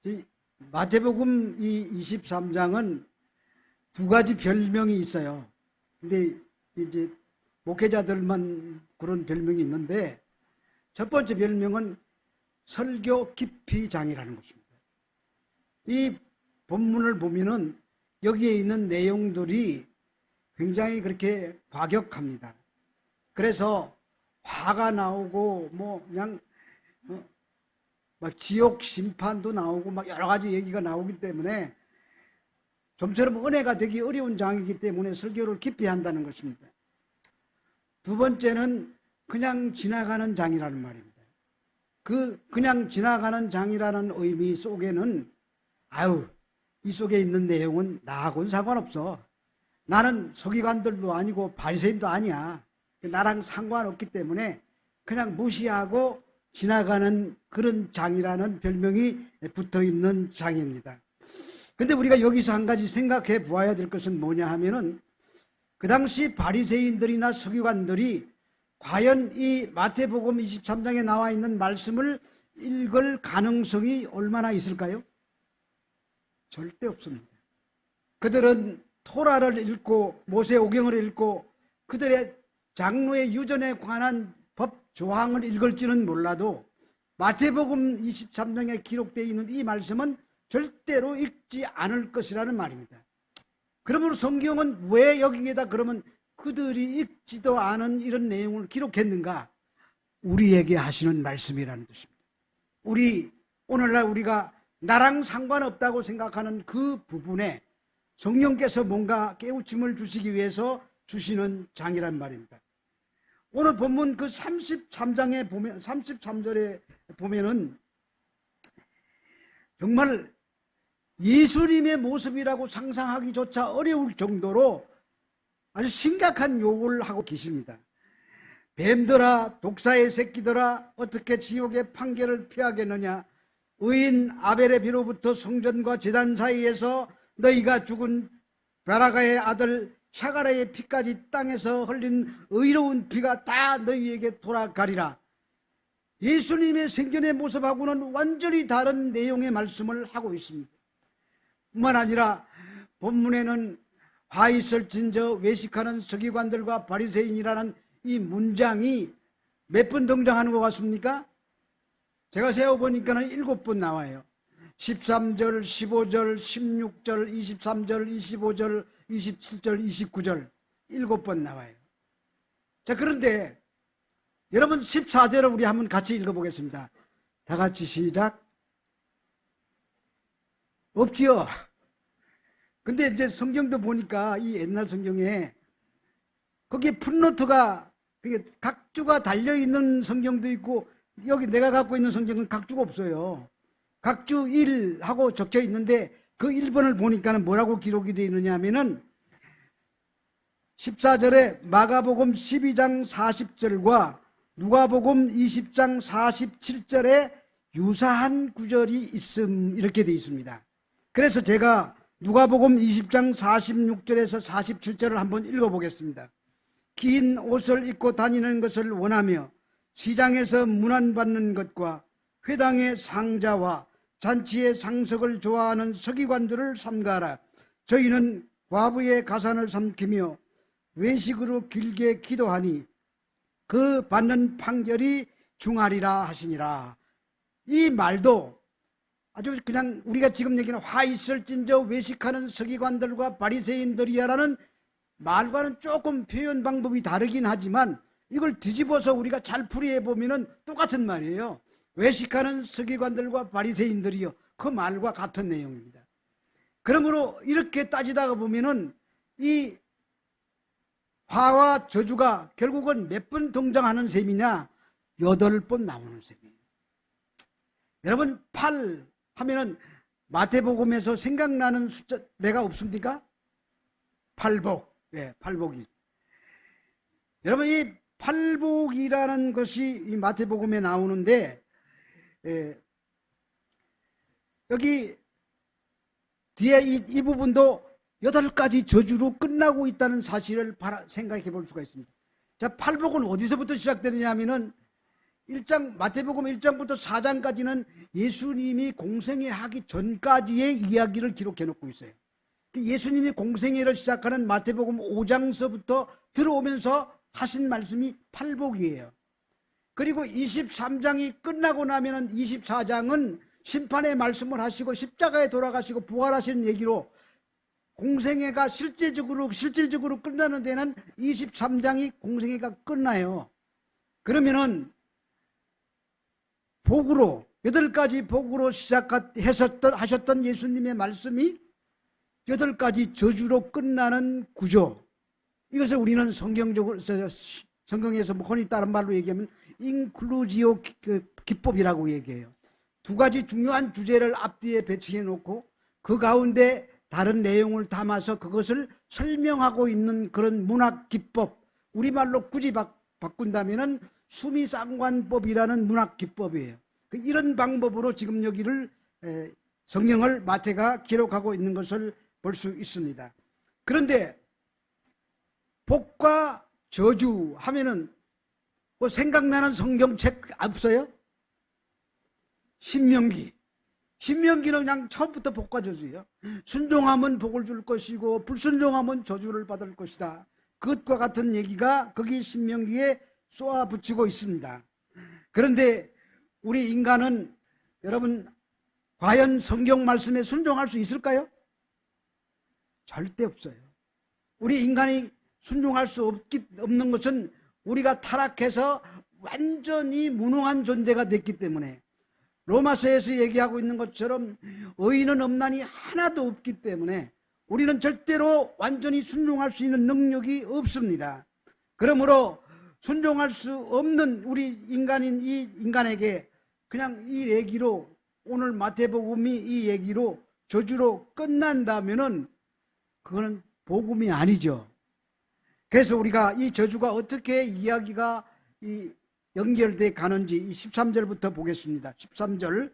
이 마태복음 이 23장은 두 가지 별명이 있어요. 근데 이제 목회자들만 그런 별명이 있는데, 첫 번째 별명은 설교 깊이 장이라는 것입니다. 이 본문을 보면은 여기에 있는 내용들이 굉장히 그렇게 과격합니다. 그래서 화가 나오고 뭐 그냥 막 지옥 심판도 나오고 막 여러 가지 얘기가 나오기 때문에 좀처럼 은혜가 되기 어려운 장이기 때문에 설교를 깊이 한다는 것입니다. 두 번째는 그냥 지나가는 장이라는 말입니다. 그냥 지나가는 장이라는 의미 속에는 이 속에 있는 내용은 나하고는 상관없어. 나는 서기관들도 아니고 바리새인도 아니야. 나랑 상관없기 때문에 그냥 무시하고 지나가는 그런 장이라는 별명이 붙어있는 장입니다. 근데 우리가 여기서 한 가지 생각해 보아야 될 것은 뭐냐 하면은, 그 당시 바리새인들이나 서기관들이 과연 이 마태복음 23장에 나와 있는 말씀을 읽을 가능성이 얼마나 있을까요? 절대 없습니다. 그들은 토라를 읽고 모세오경을 읽고 그들의 장로의 유전에 관한 법 조항을 읽을지는 몰라도 마태복음 23장에 기록되어 있는 이 말씀은 절대로 읽지 않을 것이라는 말입니다. 그러므로 성경은 왜 여기에다 그러면 그들이 읽지도 않은 이런 내용을 기록했는가? 우리에게 하시는 말씀이라는 뜻입니다. 오늘날 우리가 나랑 상관없다고 생각하는 그 부분에 성령께서 뭔가 깨우침을 주시기 위해서 주시는 장이란 말입니다. 오늘 본문 그 33장에 보면, 33절에 보면은 정말 예수님의 모습이라고 상상하기조차 어려울 정도로 아주 심각한 욕을 하고 계십니다. 뱀들아, 독사의 새끼들아, 어떻게 지옥의 판결을 피하겠느냐? 의인 아벨의 피로부터 성전과 제단 사이에서 너희가 죽은 베라가의 아들 샤가라의 피까지 땅에서 흘린 의로운 피가 다 너희에게 돌아가리라. 예수님의 생전의 모습하고는 완전히 다른 내용의 말씀을 하고 있습니다. 뿐만 아니라 본문에는 화 있을진저 외식하는 서기관들과 바리새인이라는 이 문장이 몇 번 등장하는 것 같습니까? 제가 세어보니까는 7번 나와요. 13절, 15절, 16절, 23절, 25절, 27절, 29절 7번 나와요. 자, 그런데 여러분 14절을 우리 한번 같이 읽어보겠습니다. 다 같이 시작. 없지요? 근데 이제 성경도 보니까 이 옛날 성경에 거기에 풋노트가 각주가 달려있는 성경도 있고, 여기 내가 갖고 있는 성경은 각주가 없어요. 각주 1 하고 적혀 있는데 그 1번을 보니까는 뭐라고 기록이 되어 있느냐 하면은 14절에 마가복음 12장 40절과 누가복음 20장 47절에 유사한 구절이 있음, 이렇게 되어 있습니다. 그래서 제가 누가복음 20장 46절에서 47절을 한번 읽어보겠습니다. 긴 옷을 입고 다니는 것을 원하며 시장에서 문안받는 것과 회당의 상자와 잔치의 상석을 좋아하는 서기관들을 삼가하라. 저희는 과부의 가산을 삼키며 외식으로 길게 기도하니 그 받는 판결이 중하리라 하시니라. 이 말도 아주 그냥 우리가 지금 얘기하는 화 있을진저 외식하는 서기관들과 바리새인들이야라는 말과는 조금 표현 방법이 다르긴 하지만 이걸 뒤집어서 우리가 잘 풀이해 보면은 똑같은 말이에요. 외식하는 서기관들과 바리새인들이요, 그 말과 같은 내용입니다. 그러므로 이렇게 따지다가 보면은 이 화와 저주가 결국은 몇 번 등장하는 셈이냐? 8번 나오는 셈이에요. 여러분, 8 하면은 마태복음에서 생각나는 숫자가 없습니까? 팔복. 네, 팔복이. 여러분, 이 팔복이라는 것이 이 마태복음에 나오는데, 여기 뒤에 이 부분도 8가지 저주로 끝나고 있다는 사실을 생각해 볼 수가 있습니다. 자, 팔복은 어디서부터 시작되느냐 하면은 마태복음 1장부터 4장까지는 예수님이 공생애 하기 전까지의 이야기를 기록해 놓고 있어요. 예수님이 공생애를 시작하는 마태복음 5장서부터 들어오면서 하신 말씀이 팔복이에요. 그리고 23장이 끝나고 나면은 24장은 심판의 말씀을 하시고 십자가에 돌아가시고 부활하시는 얘기로 공생애가 실질적으로 끝나는 데는 23장이 공생애가 끝나요. 그러면은 복으로 8가지 복으로 하셨던 예수님의 말씀이 8가지 저주로 끝나는 구조. 이것을 우리는 성경에서 흔히 다른 말로 얘기하면 인클루지오 기법이라고 얘기해요. 2가지 중요한 주제를 앞뒤에 배치해 놓고 그 가운데 다른 내용을 담아서 그것을 설명하고 있는 그런 문학 기법. 우리말로 굳이 바꾼다면은 수미상관법이라는 문학 기법이에요. 이런 방법으로 지금 여기를 성경을 마태가 기록하고 있는 것을 볼 수 있습니다. 그런데 복과 저주 하면은 뭐 생각나는 성경책 없어요? 신명기는 그냥 처음부터 복과 저주예요. 순종하면 복을 줄 것이고 불순종하면 저주를 받을 것이다. 그것과 같은 얘기가 거기 신명기에 쏘아붙이고 있습니다. 그런데 우리 인간은 여러분 과연 성경 말씀에 순종할 수 있을까요? 절대 없어요. 우리 인간이 순종할 수 없는 것은 우리가 타락해서 완전히 무능한 존재가 됐기 때문에, 로마서에서 얘기하고 있는 것처럼 의인은 없나니 하나도 없기 때문에 우리는 절대로 완전히 순종할 수 있는 능력이 없습니다. 그러므로 순종할 수 없는 우리 인간인 이 인간에게 그냥 이 얘기로, 오늘 마태복음이 이 얘기로 저주로 끝난다면은 그거는 복음이 아니죠. 그래서 우리가 이 저주가 어떻게 이야기가 연결돼 가는지 이 13절부터 보겠습니다. 13절.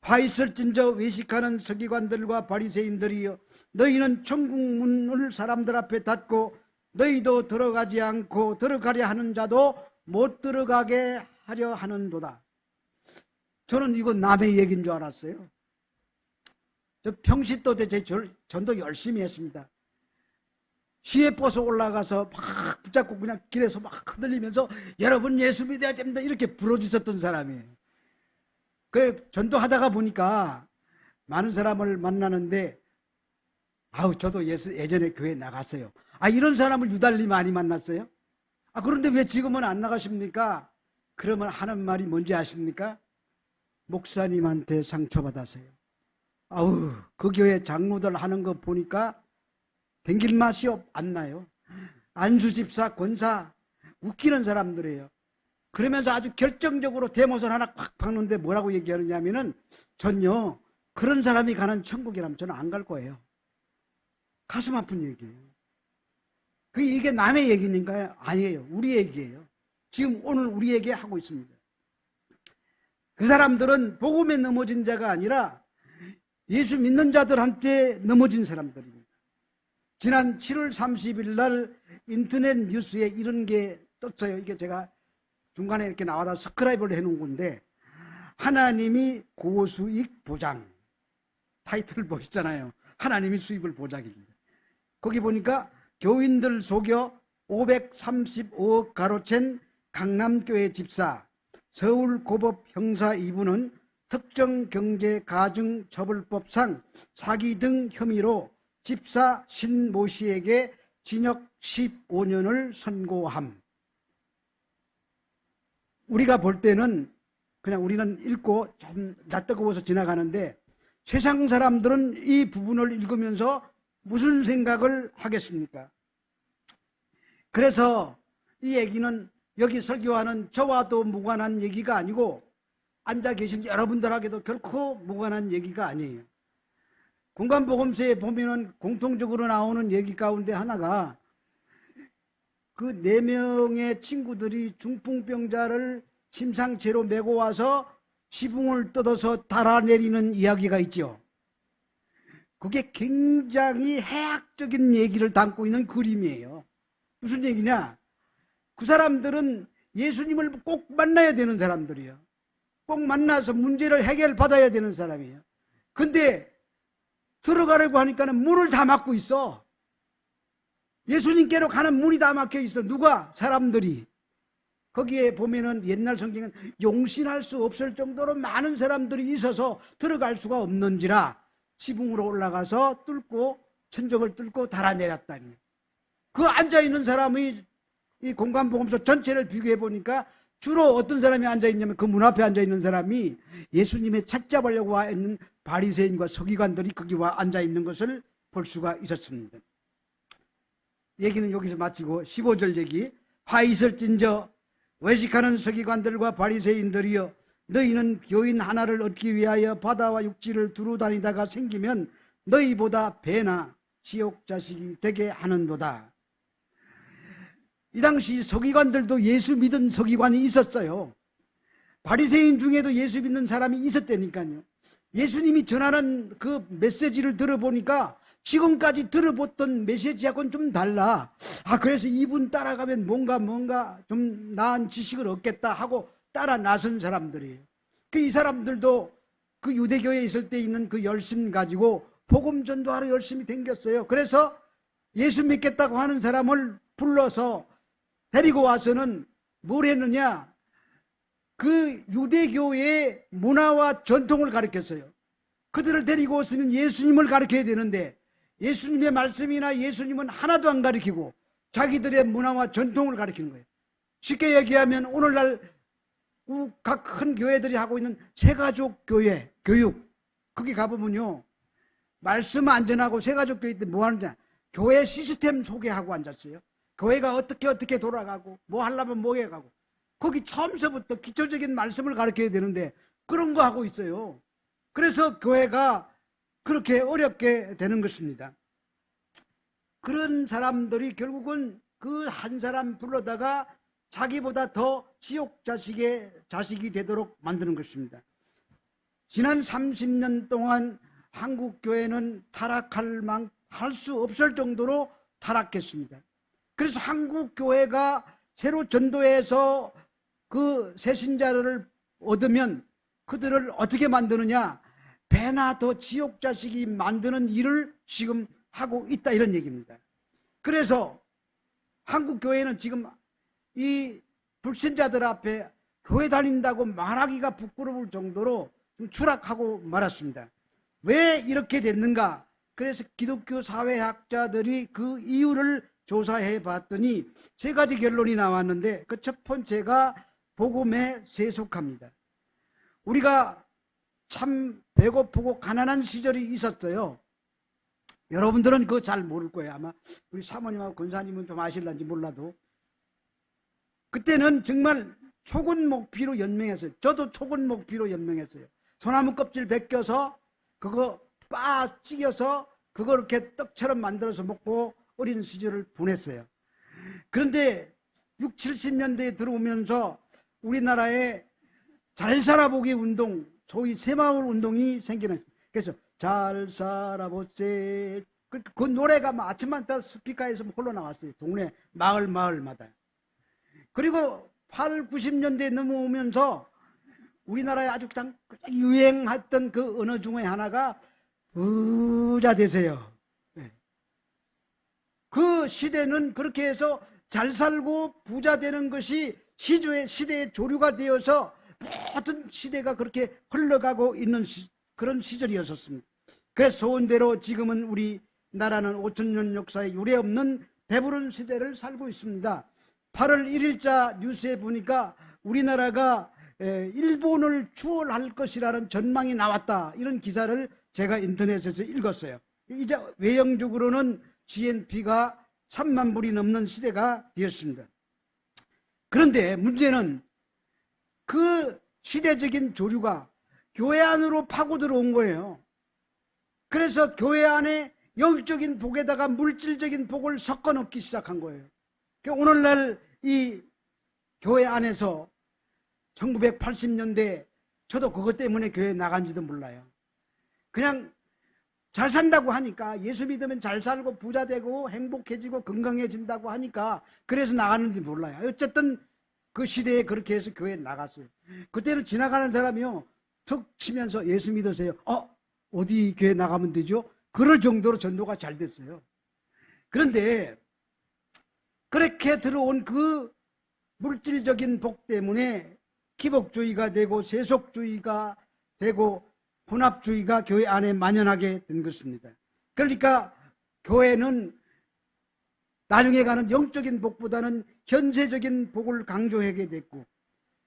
화 있을진저 외식하는 서기관들과 바리새인들이여, 너희는 천국 문을 사람들 앞에 닫고 너희도 들어가지 않고 들어가려 하는 자도 못 들어가게 하려 하는도다. 저는 이거 남의 얘기인 줄 알았어요. 저 평시도 때 제 전도 열심히 했습니다. 시에 뻗어 올라가서 막 붙잡고 그냥 길에서 막 흔들리면서 여러분 예수 믿어야 됩니다 이렇게 부르짖었던 사람이에요. 그 전도하다가 보니까 많은 사람을 만나는데, 저도 예전에 교회 나갔어요. 이런 사람을 유달리 많이 만났어요. 그런데 왜 지금은 안 나가십니까? 그러면 하는 말이 뭔지 아십니까? 목사님한테 상처받았어요. 그 교회 장로들 하는 거 보니까 댕길 맛이 안 나요. 안수집사, 권사, 웃기는 사람들이에요. 그러면서 아주 결정적으로 대모선 하나 팍 박는데 뭐라고 얘기하느냐면은, 전요 그런 사람이 가는 천국이라면 저는 안 갈 거예요. 가슴 아픈 얘기예요. 이게 남의 얘기니까요? 아니에요. 우리 얘기예요. 지금 오늘 우리에게 하고 있습니다. 그 사람들은 복음에 넘어진 자가 아니라 예수 믿는 자들한테 넘어진 사람들입니다. 지난 7월 30일 날 인터넷 뉴스에 이런 게 떴어요. 이게 제가 중간에 이렇게 나와다 스크라이브를 해놓은 건데, 하나님이 고수익 보장. 타이틀을 보셨잖아요. 하나님이 수입을 보장입니다. 거기 보니까 교인들 속여 535억 가로챈 강남교회 집사, 서울고법 형사 2부는 특정경제가중처벌법상 사기 등 혐의로 집사 신모 씨에게 징역 15년을 선고함. 우리가 볼 때는 그냥 우리는 읽고 좀 낯뜨거워서 지나가는데, 세상 사람들은 이 부분을 읽으면서 무슨 생각을 하겠습니까? 그래서 이 얘기는 여기 설교하는 저와도 무관한 얘기가 아니고 앉아 계신 여러분들에게도 결코 무관한 얘기가 아니에요. 공간복음서에 보면은 공통적으로 나오는 얘기 가운데 하나가, 그 4명의 친구들이 중풍병자를 침상채로 메고 와서 지붕을 뜯어서 달아내리는 이야기가 있죠. 그게 굉장히 해학적인 얘기를 담고 있는 그림이에요. 무슨 얘기냐? 그 사람들은 예수님을 꼭 만나야 되는 사람들이에요. 꼭 만나서 문제를 해결받아야 되는 사람이에요. 근데 들어가려고 하니까는 문을 다 막고 있어. 예수님께로 가는 문이 다 막혀 있어. 누가? 사람들이. 거기에 보면은 옛날 성경은 용신할 수 없을 정도로 많은 사람들이 있어서 들어갈 수가 없는지라 지붕으로 올라가서 뚫고 천정을 뚫고 달아내렸다니. 그 앉아있는 사람이 이 공간복음서 전체를 비교해 보니까 주로 어떤 사람이 앉아있냐면 그 문 앞에 앉아있는 사람이 예수님의 책 잡으려고 와 있는 바리새인과 서기관들이 거기 와 앉아있는 것을 볼 수가 있었습니다. 얘기는 여기서 마치고 15절 얘기. 화 있을진저 외식하는 서기관들과 바리새인들이여, 너희는 교인 하나를 얻기 위하여 바다와 육지를 두루 다니다가 생기면 너희보다 배나 지옥 자식이 되게 하는도다. 이 당시 서기관들도 예수 믿은 서기관이 있었어요. 바리새인 중에도 예수 믿는 사람이 있었다니까요. 예수님이 전하는 그 메시지를 들어보니까 지금까지 들어봤던 메시지하고는 좀 달라. 그래서 이분 따라가면 뭔가 좀 나은 지식을 얻겠다 하고 따라 나선 사람들이에요. 이 사람들도 그 유대교에 있을 때 있는 그 열심 가지고 복음 전도하러 열심히 댕겼어요. 그래서 예수 믿겠다고 하는 사람을 불러서 데리고 와서는 뭘 했느냐? 그 유대교의 문화와 전통을 가르쳤어요. 그들을 데리고 왔으면 예수님을 가르쳐야 되는데 예수님의 말씀이나 예수님은 하나도 안 가르치고 자기들의 문화와 전통을 가르치는 거예요. 쉽게 얘기하면 오늘날 각 큰 교회들이 하고 있는 새가족 교회 교육, 거기 가보면요, 말씀 안 전하고 새가족 교회 때 뭐 하느냐, 교회 시스템 소개하고 앉았어요. 교회가 어떻게 돌아가고 뭐 하려면 뭐 해가고, 거기 처음서부터 기초적인 말씀을 가르쳐야 되는데 그런 거 하고 있어요. 그래서 교회가 그렇게 어렵게 되는 것입니다. 그런 사람들이 결국은 그 한 사람 불러다가 자기보다 더 지옥 자식이 되도록 만드는 것입니다. 지난 30년 동안 한국 교회는 할 수 없을 정도로 타락했습니다. 그래서 한국 교회가 새로 전도해서 그 새신자들을 얻으면 그들을 어떻게 만드느냐, 배나 더 지옥 자식이 만드는 일을 지금 하고 있다, 이런 얘기입니다. 그래서 한국 교회는 지금 이 불신자들 앞에 교회 다닌다고 말하기가 부끄러울 정도로 좀 추락하고 말았습니다. 왜 이렇게 됐는가? 그래서 기독교 사회학자들이 그 이유를 조사해 봤더니 세 가지 결론이 나왔는데, 그 첫 번째가 복음에 세속합니다. 우리가 참 배고프고 가난한 시절이 있었어요. 여러분들은 그거 잘 모를 거예요. 아마 우리 사모님하고 권사님은 좀 아실런지 몰라도, 그때는 정말 초근 목피로 연명했어요. 저도 초근 목피로 연명했어요. 소나무 껍질 벗겨서 그거 빠 찌겨서 그거 이렇게 떡처럼 만들어서 먹고 어린 시절을 보냈어요. 그런데 60, 70년대에 들어오면서 우리나라에 잘 살아보기 운동, 소위 새마을 운동이 생기는, 그래서 잘 살아보세, 그 노래가 막 아침마다 스피커에서 홀로 나왔어요. 동네 마을마다. 그리고 8, 90년대에 넘어오면서 우리나라에 아주 유행했던 그 언어 중에 하나가 부자 되세요. 그 시대는 그렇게 해서 잘 살고 부자 되는 것이 시대의 조류가 되어서 모든 시대가 그렇게 흘러가고 있는 그런 시절이었습니다. 그래서 소원대로 지금은 우리나라는 5천년 역사에 유례없는 배부른 시대를 살고 있습니다. 8월 1일자 뉴스에 보니까 우리나라가 일본을 추월할 것이라는 전망이 나왔다, 이런 기사를 제가 인터넷에서 읽었어요. 이제 외형적으로는 GNP가 3만 불이 넘는 시대가 되었습니다. 그런데 문제는 그 시대적인 조류가 교회 안으로 파고 들어온 거예요. 그래서 교회 안에 영적인 복에다가 물질적인 복을 섞어 넣기 시작한 거예요. 오늘날 이 교회 안에서 1980년대, 저도 그것 때문에 교회 나간지도 몰라요. 그냥 잘 산다고 하니까, 예수 믿으면 잘 살고 부자 되고 행복해지고 건강해진다고 하니까 그래서 나가는지 몰라요. 어쨌든 그 시대에 그렇게 해서 교회에 나갔어요. 그때는 지나가는 사람이요 툭 치면서 예수 믿으세요. 어디 교회 나가면 되죠? 그럴 정도로 전도가 잘 됐어요. 그런데 그렇게 들어온 그 물질적인 복 때문에 기복주의가 되고 세속주의가 되고 혼합주의가 교회 안에 만연하게 된 것입니다. 그러니까 교회는 나중에 가는 영적인 복보다는 현세적인 복을 강조하게 됐고,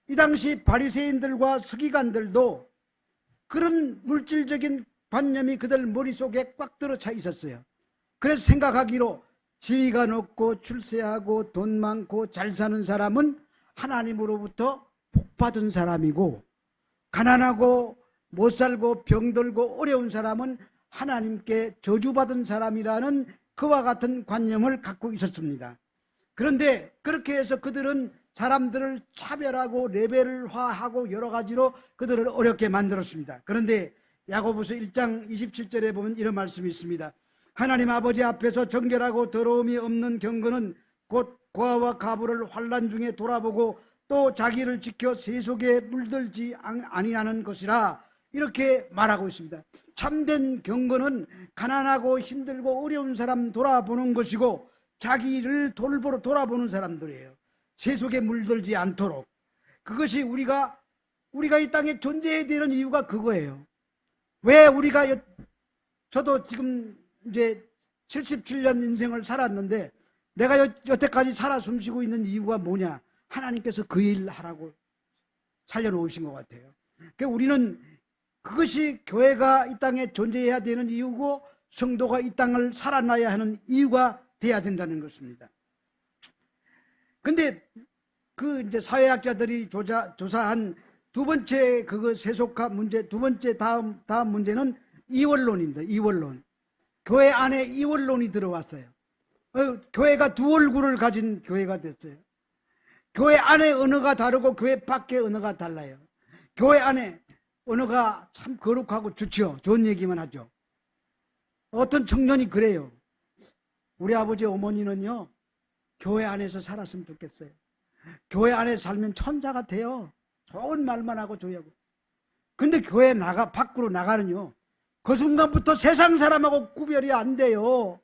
이 당시 바리새인들과 서기관들도 그런 물질적인 관념이 그들 머릿속에 꽉 들어차 있었어요. 그래서 생각하기로 지위가 높고 출세하고 돈 많고 잘 사는 사람은 하나님으로부터 복받은 사람이고, 가난하고 못 살고 병들고 어려운 사람은 하나님께 저주받은 사람이라는 그와 같은 관념을 갖고 있었습니다. 그런데 그렇게 해서 그들은 사람들을 차별하고 레벨화하고 여러 가지로 그들을 어렵게 만들었습니다. 그런데 야고보서 1장 27절에 보면 이런 말씀이 있습니다. 하나님 아버지 앞에서 정결하고 더러움이 없는 경건은 곧 고아와 가부를 환난 중에 돌아보고 또 자기를 지켜 세속에 물들지 아니하는 것이라, 이렇게 말하고 있습니다. 참된 경건은 가난하고 힘들고 어려운 사람 돌아보는 것이고 자기를 돌보러 돌아보는 사람들이에요. 세속에 물들지 않도록. 그것이 우리가 이 땅에 존재해야 되는 이유가 그거예요. 왜 우리가 저도 지금 이제 77년 인생을 살았는데 내가 여태까지 살아 숨쉬고 있는 이유가 뭐냐? 하나님께서 그 일 하라고 살려놓으신 것 같아요. 그러니까 우리는 그것이 교회가 이 땅에 존재해야 되는 이유고 성도가 이 땅을 살아나야 하는 이유가 돼야 된다는 것입니다. 근데 그 이제 사회학자들이 조사한 두 번째 세속화 문제, 두 번째 다음 문제는 이원론입니다. 이원론. 교회 안에 이원론이 들어왔어요. 교회가 두 얼굴을 가진 교회가 됐어요. 교회 안에 언어가 다르고 교회 밖에 언어가 달라요. 교회 안에 언어가 참 거룩하고 좋죠. 좋은 얘기만 하죠. 어떤 청년이 그래요. 우리 아버지 어머니는요, 교회 안에서 살았으면 좋겠어요. 교회 안에 살면 천사가 돼요. 좋은 말만 하고 조용하고. 근데 교회 밖으로 나가는요, 그 순간부터 세상 사람하고 구별이 안 돼요.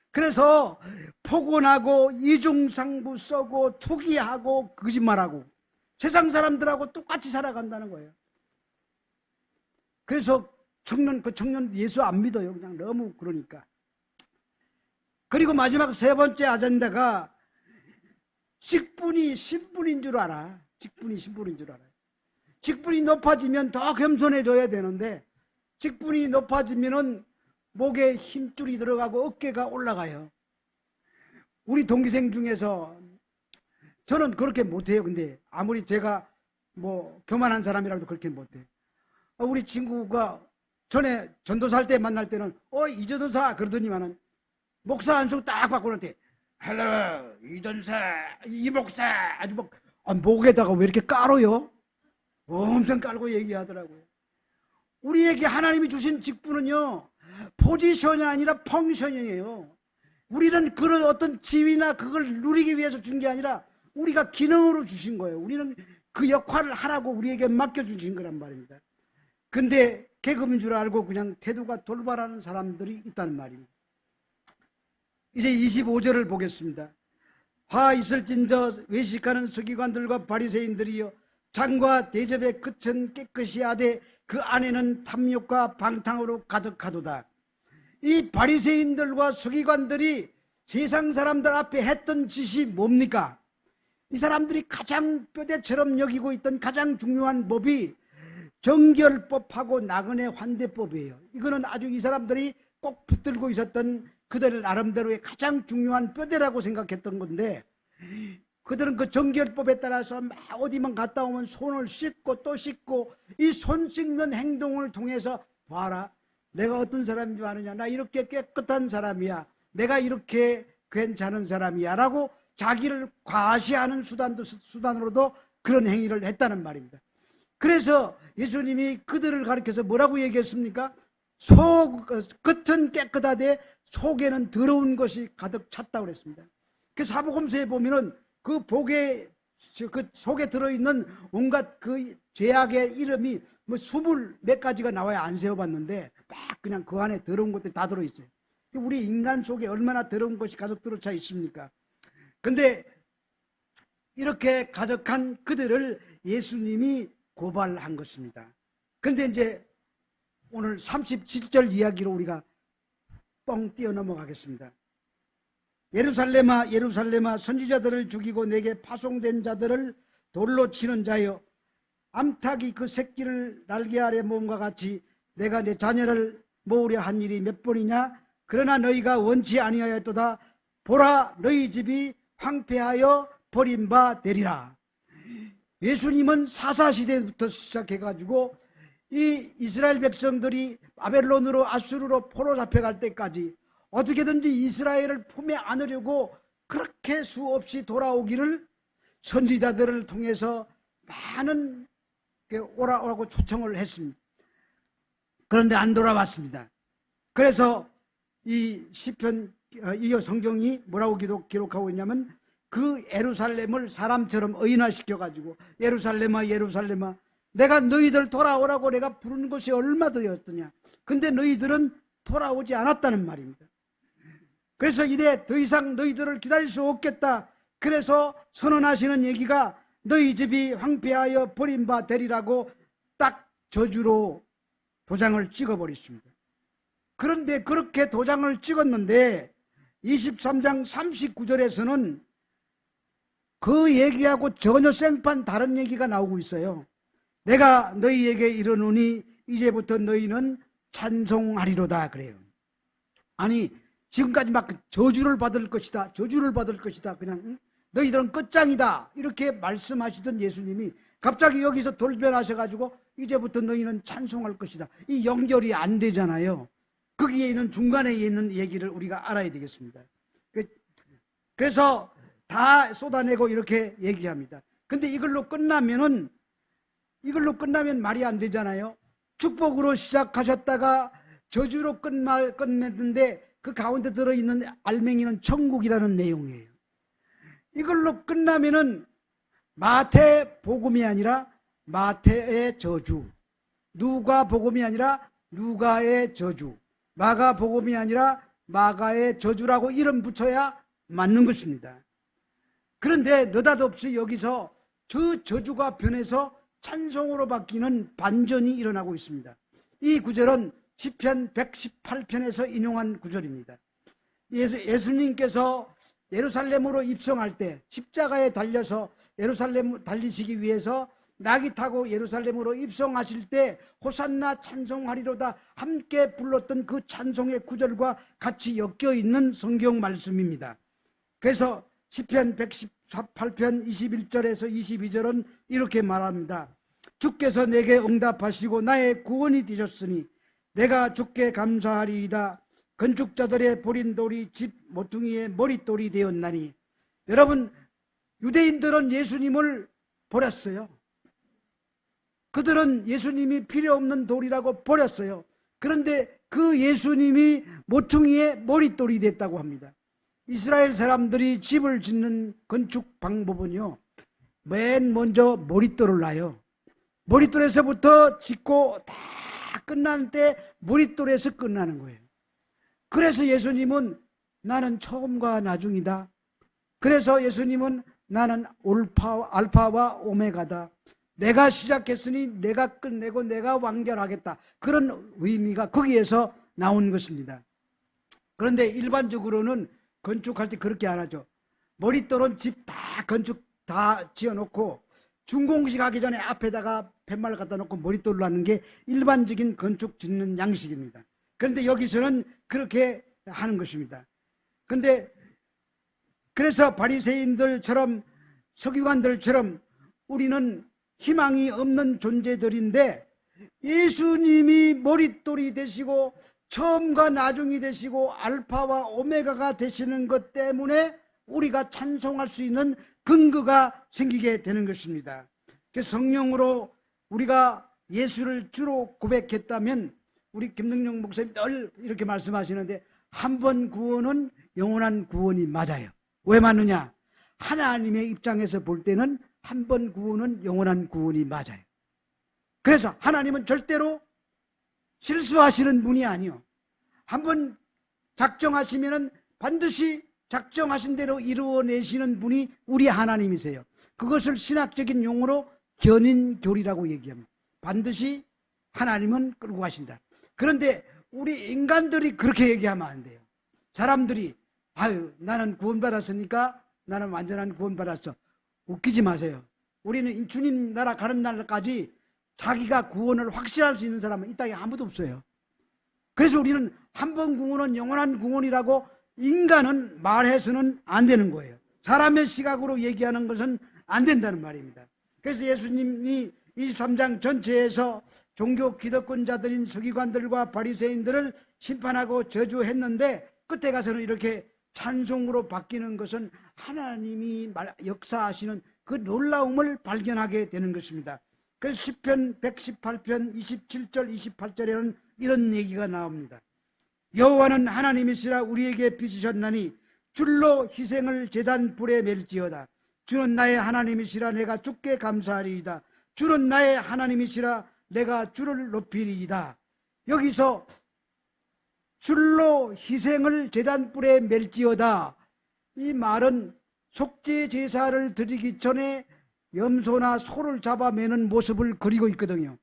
그래서 포곤하고 이중상부 써고 투기하고 거짓말하고 세상 사람들하고 똑같이 살아간다는 거예요. 그래서 그 청년 예수 안 믿어요. 그냥 너무 그러니까. 그리고 마지막 세 번째 아젠다가 직분이 신분인 줄 알아. 직분이 신분인 줄 알아요. 직분이 높아지면 더 겸손해져야 되는데 직분이 높아지면은 목에 힘줄이 들어가고 어깨가 올라가요. 우리 동기생 중에서 저는 그렇게 못해요. 근데 아무리 제가 뭐 교만한 사람이라도 그렇게 못해요. 우리 친구가 전에 전도사 할 때 만날 때는 이전도사 그러더니만은 목사 안수 딱 바꾸는데 헬로 이전사 이목사 아주 목에다가 왜 이렇게 깔아요? 엄청 깔고 얘기하더라고요. 우리에게 하나님이 주신 직분은요, 포지션이 아니라 펑션이에요. 우리는 그런 어떤 지위나 그걸 누리기 위해서 준 게 아니라 우리가 기능으로 주신 거예요. 우리는 그 역할을 하라고 우리에게 맡겨주신 거란 말입니다. 근데 계급인 줄 알고 그냥 태도가 돌발하는 사람들이 있다는 말입니다. 이제 25절을 보겠습니다. 화 있을진저 외식하는 서기관들과 바리새인들이여, 장과 대접에 그천 깨끗이 하되 그 안에는 탐욕과 방탕으로 가득하도다. 이 바리새인들과 서기관들이 세상 사람들 앞에 했던 짓이 뭡니까? 이 사람들이 가장 뼈대처럼 여기고 있던 가장 중요한 법이 정결법하고 나그네 환대법이에요. 이거는 아주 이 사람들이 꼭 붙들고 있었던 그들 나름대로의 가장 중요한 뼈대라고 생각했던 건데, 그들은 그 정결법에 따라서 막 어디만 갔다 오면 손을 씻고 또 씻고, 이 손 씻는 행동을 통해서 봐라, 내가 어떤 사람인 줄 아느냐, 나 이렇게 깨끗한 사람이야, 내가 이렇게 괜찮은 사람이야 라고 자기를 과시하는 수단으로도 그런 행위를 했다는 말입니다. 그래서 예수님이 그들을 가리켜서 뭐라고 얘기했습니까? 겉은 깨끗하되 속에는 더러운 것이 가득 찼다고 그랬습니다. 그 사복음서에 보면은 그 복의 그 속에 들어있는 온갖 그 죄악의 이름이 뭐 20몇 가지가 나와야 안 세어봤는데 막 그냥 그 안에 더러운 것들이 다 들어있어요. 우리 인간 속에 얼마나 더러운 것이 가득 들어차 있습니까? 근데 이렇게 가득한 그들을 예수님이 고발한 것입니다. 근데 이제 오늘 37절 이야기로 우리가 뻥 뛰어넘어가겠습니다. 예루살렘아 예루살렘아 선지자들을 죽이고 내게 파송된 자들을 돌로 치는 자여, 암탉이 그 새끼를 날개 아래 모음과 같이 내가 내 자녀를 모으려 한 일이 몇 번이냐? 그러나 너희가 원치 아니하였도다. 보라, 너희 집이 황폐하여 버린 바 되리라. 예수님은 사사시대부터 시작해가지고 이 이스라엘 백성들이 바벨론으로 아수르로 포로 잡혀갈 때까지 어떻게든지 이스라엘을 품에 안으려고 그렇게 수없이 돌아오기를 선지자들을 통해서 많은 오라고 초청을 했습니다. 그런데 안 돌아왔습니다. 그래서 이 시편, 이 성경이 뭐라고 기록하고 있냐면 그 예루살렘을 사람처럼 의인화시켜가지고 예루살렘아 예루살렘아 내가 너희들 돌아오라고 내가 부르는 것이 얼마 되었더냐. 근데 너희들은 돌아오지 않았다는 말입니다. 그래서 이제 더 이상 너희들을 기다릴 수 없겠다. 그래서 선언하시는 얘기가 너희 집이 황폐하여 버린 바 되리라고 딱 저주로 도장을 찍어버렸습니다. 그런데 그렇게 도장을 찍었는데 23장 39절에서는 그 얘기하고 전혀 생판 다른 얘기가 나오고 있어요. 내가 너희에게 이르노니 이제부터 너희는 찬송하리로다 그래요. 아니 지금까지 막 저주를 받을 것이다, 저주를 받을 것이다, 그냥 너희들은 끝장이다 이렇게 말씀하시던 예수님이 갑자기 여기서 돌변하셔가지고 이제부터 너희는 찬송할 것이다. 이 연결이 안 되잖아요. 거기에 있는 중간에 있는 얘기를 우리가 알아야 되겠습니다. 그래서 다 쏟아내고 이렇게 얘기합니다. 근데 이걸로 끝나면 말이 안 되잖아요. 축복으로 시작하셨다가 저주로 끝맺는데 그 가운데 들어있는 알맹이는 천국이라는 내용이에요. 이걸로 끝나면은 마태 복음이 아니라 마태의 저주, 누가 복음이 아니라 누가의 저주, 마가 복음이 아니라 마가의 저주라고 이름 붙여야 맞는 것입니다. 그런데 느닷없이 여기서 저 저주가 변해서 찬송으로 바뀌는 반전이 일어나고 있습니다. 이 구절은 시편 118편에서 인용한 구절입니다. 예수님께서 예루살렘으로 입성할 때 십자가에 달려서 예루살렘 달리시기 위해서 낙이 타고 예루살렘으로 입성하실 때 호산나 찬송하리로다 함께 불렀던 그 찬송의 구절과 같이 엮여 있는 성경 말씀입니다. 그래서 시편 118편 21절에서 22절은 이렇게 말합니다. 주께서 내게 응답하시고 나의 구원이 되셨으니 내가 주께 감사하리이다. 건축자들의 버린 돌이 집 모퉁이의 머릿돌이 되었나니. 여러분, 유대인들은 예수님을 버렸어요. 그들은 예수님이 필요 없는 돌이라고 버렸어요. 그런데 그 예수님이 모퉁이의 머릿돌이 됐다고 합니다. 이스라엘 사람들이 집을 짓는 건축 방법은요, 맨 먼저 머릿돌을 놔요. 머릿돌에서부터 짓고 다 끝난 때 머릿돌에서 끝나는 거예요. 그래서 예수님은 나는 처음과 나중이다. 그래서 예수님은 나는 알파와 오메가다. 내가 시작했으니 내가 끝내고 내가 완결하겠다. 그런 의미가 거기에서 나온 것입니다. 그런데 일반적으로는 건축할 때 그렇게 안 하죠. 머릿돌은 집 다 건축 다 지어놓고 준공식 하기 전에 앞에다가 팻말 갖다 놓고 머릿돌로 하는 게 일반적인 건축 짓는 양식입니다. 그런데 여기서는 그렇게 하는 것입니다. 그런데 그래서 바리새인들처럼 서기관들처럼 우리는 희망이 없는 존재들인데 예수님이 머릿돌이 되시고 처음과 나중이 되시고 알파와 오메가가 되시는 것 때문에 우리가 찬송할 수 있는 근거가 생기게 되는 것입니다. 성령으로 우리가 예수를 주로 고백했다면 우리 김능영 목사님 늘 이렇게 말씀하시는데 한 번 구원은 영원한 구원이 맞아요. 왜 맞느냐? 하나님의 입장에서 볼 때는 한 번 구원은 영원한 구원이 맞아요. 그래서 하나님은 절대로 실수하시는 분이 아니요. 한 번 작정하시면은 반드시 작정하신 대로 이루어내시는 분이 우리 하나님이세요. 그것을 신학적인 용어로 견인교리라고 얘기합니다. 반드시 하나님은 끌고 가신다. 그런데 우리 인간들이 그렇게 얘기하면 안 돼요. 사람들이 아유 나는 구원받았으니까 나는 완전한 구원받았어. 웃기지 마세요. 우리는 주님 나라 가는 날까지 자기가 구원을 확실할 수 있는 사람은 이 땅에 아무도 없어요. 그래서 우리는 한 번 구원은 영원한 구원이라고 인간은 말해서는 안 되는 거예요. 사람의 시각으로 얘기하는 것은 안 된다는 말입니다. 그래서 예수님이 23장 전체에서 종교 기득권자들인 서기관들과 바리새인들을 심판하고 저주했는데 끝에 가서는 이렇게 찬송으로 바뀌는 것은 하나님이 역사하시는 그 놀라움을 발견하게 되는 것입니다. 그래서 시편 118편 27절 28절에는 이런 얘기가 나옵니다. 여호와는 하나님이시라 우리에게 빚으셨나니 줄로 희생을 제단 불에 맬지어다. 주는 나의 하나님이시라 내가 주께 감사하리이다. 주는 나의 하나님이시라 내가 주를 높이리이다. 여기서 줄로 희생을 제단불에 맬지어다. 이 말은 속죄 제사를 드리기 전에 염소나 소를 잡아매는 모습을 그리고 있거든요.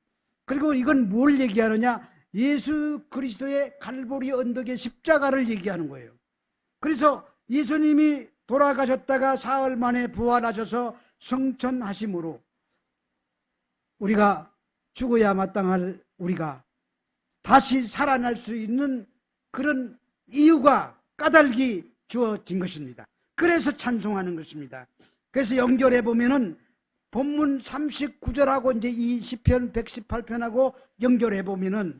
그리고 이건 뭘 얘기하느냐? 예수 그리스도의 갈보리 언덕의 십자가를 얘기하는 거예요. 그래서 예수님이 돌아가셨다가 사흘 만에 부활하셔서 성천하심으로 우리가 죽어야 마땅할 우리가 다시 살아날 수 있는 그런 이유가 까닭이 주어진 것입니다. 그래서 찬송하는 것입니다. 그래서 연결해 보면은 본문 39절하고 이제 이 시편 118편하고 연결해 보면은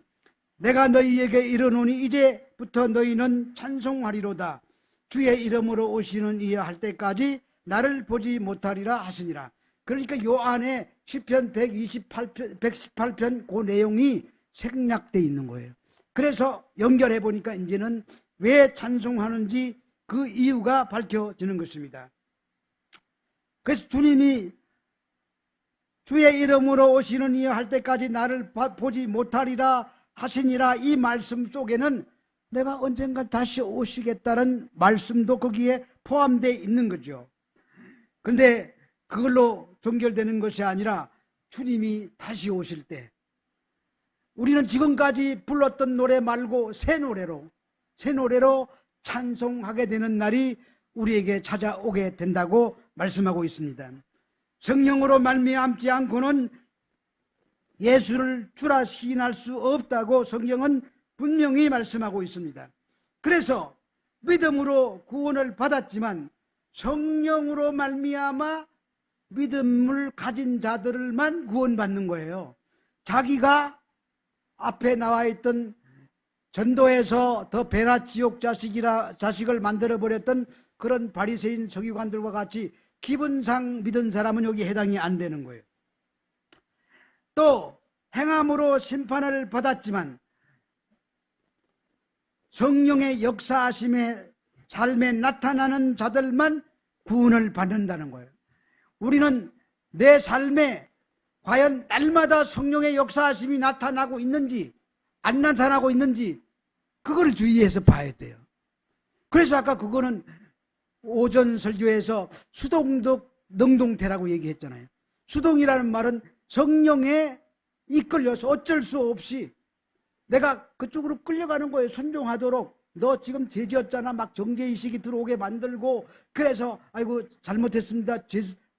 내가 너희에게 이르노니 이제부터 너희는 찬송하리로다. 주의 이름으로 오시는 이여 할 때까지 나를 보지 못하리라 하시니라. 그러니까 요 안에 시편 118편 그 내용이 생략되어 있는 거예요. 그래서 연결해 보니까 이제는 왜 찬송하는지 그 이유가 밝혀지는 것입니다. 그래서 주님이 주의 이름으로 오시는 이여 할 때까지 나를 보지 못하리라 하시니라, 이 말씀 속에는 내가 언젠가 다시 오시겠다는 말씀도 거기에 포함되어 있는 거죠. 근데 그걸로 종결되는 것이 아니라 주님이 다시 오실 때 우리는 지금까지 불렀던 노래 말고 새 노래로 찬송하게 되는 날이 우리에게 찾아오게 된다고 말씀하고 있습니다. 성령으로 말미암지 않고는 예수를 주라 시인할 수 없다고 성경은 분명히 말씀하고 있습니다. 그래서 믿음으로 구원을 받았지만 성령으로 말미암아 믿음을 가진 자들만 구원받는 거예요. 자기가 앞에 나와 있던 전도에서 더 배나 지옥 자식을 만들어버렸던 그런 바리새인 서기관들과 같이 기분상 믿은 사람은 여기 해당이 안 되는 거예요. 또 행함으로 심판을 받았지만 성령의 역사하심의 삶에 나타나는 자들만 구원을 받는다는 거예요. 우리는 내 삶에 과연 날마다 성령의 역사하심이 나타나고 있는지 안 나타나고 있는지 그걸 주의해서 봐야 돼요. 그래서 아까 그거는 오전 설교에서 수동적 능동태라고 얘기했잖아요. 수동이라는 말은 성령에 이끌려서 어쩔 수 없이 내가 그쪽으로 끌려가는 거예요. 순종하도록. 너 지금 죄 지었잖아. 막 정죄의식이 들어오게 만들고, 그래서 아이고 잘못했습니다,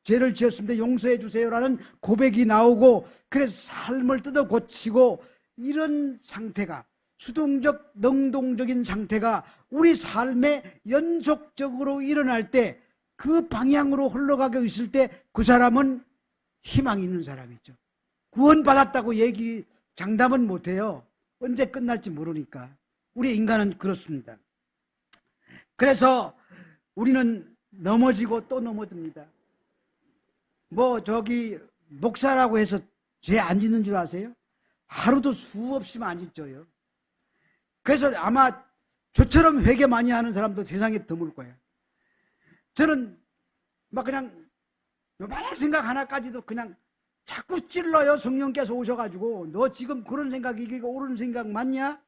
죄를 지었습니다, 용서해 주세요라는 고백이 나오고, 그래서 삶을 뜯어 고치고, 이런 상태가, 수동적 능동적인 상태가 우리 삶에 연속적으로 일어날 때, 그 방향으로 흘러가고 있을 때 그 사람은 희망이 있는 사람이죠. 구원받았다고 장담은 못해요. 언제 끝날지 모르니까. 우리 인간은 그렇습니다. 그래서 우리는 넘어지고 또 넘어집니다. 목사라고 해서 죄 안 짓는 줄 아세요? 하루도 수없이만 안 짓져요. 그래서 아마 저처럼 회개 많이 하는 사람도 세상에 드물 거예요. 저는 막 그냥 요만한 생각 하나까지도 그냥 자꾸 찔러요. 성령께서 오셔가지고 너 지금 그런 생각이 이게 옳은 생각 맞냐?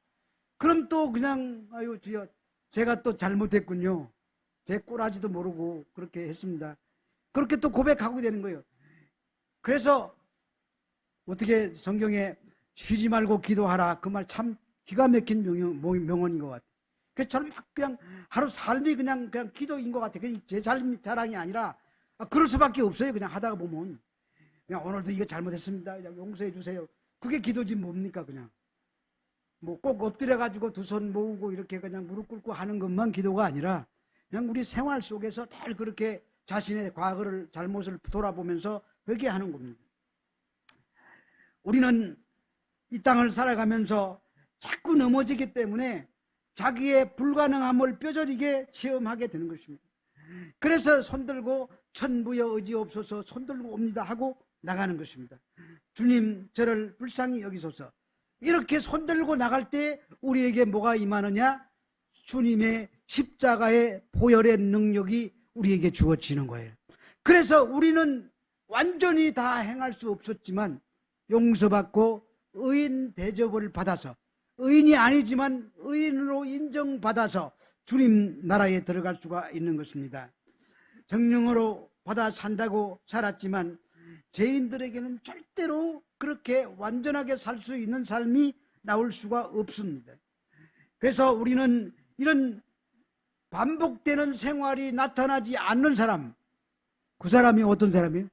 그럼 또 그냥 아유 주여 제가 또 잘못했군요. 제 꼬라지도 모르고 그렇게 했습니다. 그렇게 또 고백하고 되는 거예요. 그래서 어떻게 성경에 쉬지 말고 기도하라 그 말 참 기가 막힌 명언인 것 같아요. 그 저는 막 그냥 하루 삶이 그냥 기도인 것 같아요. 제 자랑이 아니라 그럴 수밖에 없어요. 그냥 하다가 보면 그냥 오늘도 이거 잘못했습니다. 그냥 용서해 주세요. 그게 기도지 뭡니까 그냥. 뭐 꼭 엎드려 가지고 두 손 모으고 이렇게 그냥 무릎 꿇고 하는 것만 기도가 아니라 그냥 우리 생활 속에서 늘 그렇게 자신의 과거를 잘못을 돌아보면서 회개하는 겁니다. 우리는 이 땅을 살아가면서 자꾸 넘어지기 때문에 자기의 불가능함을 뼈저리게 체험하게 되는 것입니다. 그래서 손들고 천부여 의지없소서 손들고 옵니다 하고 나가는 것입니다. 주님 저를 불쌍히 여기소서. 이렇게 손들고 나갈 때 우리에게 뭐가 임하느냐? 주님의 십자가의 보혈의 능력이 우리에게 주어지는 거예요. 그래서 우리는 완전히 다 행할 수 없었지만 용서받고 의인 대접을 받아서 의인이 아니지만 의인으로 인정받아서 주님 나라에 들어갈 수가 있는 것입니다. 정령으로 받아 산다고 살았지만 죄인들에게는 절대로 그렇게 완전하게 살 수 있는 삶이 나올 수가 없습니다. 그래서 우리는 이런 반복되는 생활이 나타나지 않는 사람, 그 사람이 어떤 사람이에요?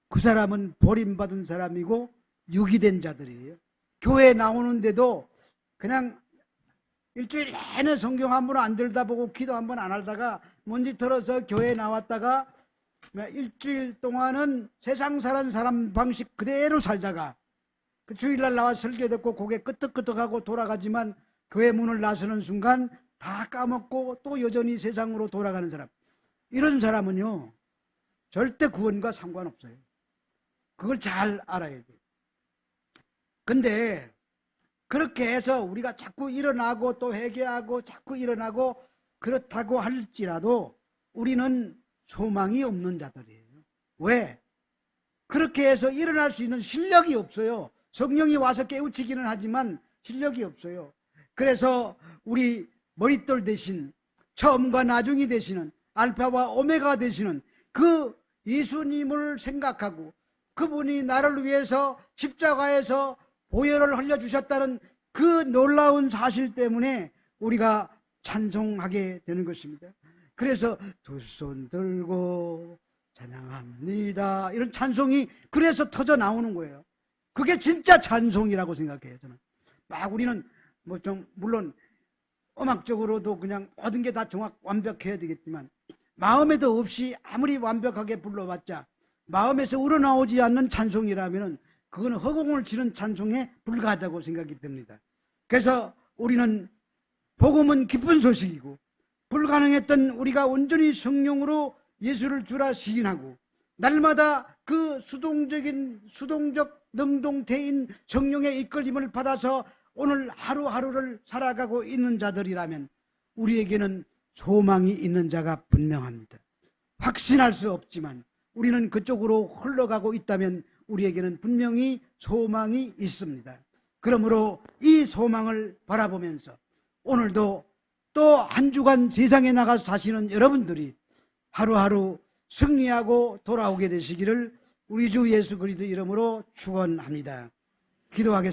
그 사람은 버림받은 사람이고 유기된 자들이에요. 교회 나오는데도 그냥 일주일 내내 성경 한 번 안 들다보고 기도 한 번 안 하다가 뭔지 들어서 교회 나왔다가 일주일 동안은 세상 사는 사람 방식 그대로 살다가 그 주일날 나와 설교 듣고 고개 끄덕끄덕하고 돌아가지만 교회 문을 나서는 순간 다 까먹고 또 여전히 세상으로 돌아가는 사람, 이런 사람은요 절대 구원과 상관없어요. 그걸 잘 알아야 돼요. 근데 그렇게 해서 우리가 자꾸 일어나고 또 회개하고 자꾸 일어나고 그렇다고 할지라도 우리는 소망이 없는 자들이에요. 왜? 그렇게 해서 일어날 수 있는 실력이 없어요. 성령이 와서 깨우치기는 하지만 실력이 없어요. 그래서 우리 머릿돌 대신 처음과 나중이 되시는 알파와 오메가 되시는 그 예수님을 생각하고 그분이 나를 위해서 십자가에서 보혈을 흘려주셨다는 그 놀라운 사실 때문에 우리가 찬송하게 되는 것입니다. 그래서 두 손 들고 찬양합니다 이런 찬송이 그래서 터져 나오는 거예요. 그게 진짜 찬송이라고 생각해요. 저는 막 우리는 뭐 좀 물론 음악적으로도 그냥 모든 게 다 완벽해야 되겠지만 마음에도 없이 아무리 완벽하게 불러봤자 마음에서 우러나오지 않는 찬송이라면 그거는 허공을 치는 찬송에 불과하다고 생각이 듭니다. 그래서 우리는 복음은 기쁜 소식이고 불가능했던 우리가 온전히 성령으로 예수를 주라 시인하고 날마다 그 수동적 능동태인 성령의 이끌림을 받아서 오늘 하루하루를 살아가고 있는 자들이라면 우리에게는 소망이 있는 자가 분명합니다. 확신할 수 없지만 우리는 그쪽으로 흘러가고 있다면 우리에게는 분명히 소망이 있습니다. 그러므로 이 소망을 바라보면서 오늘도 또 한 주간 세상에 나가서 사시는 여러분들이 하루하루 승리하고 돌아오게 되시기를 우리 주 예수 그리스도 이름으로 축원합니다. 기도하겠습니다.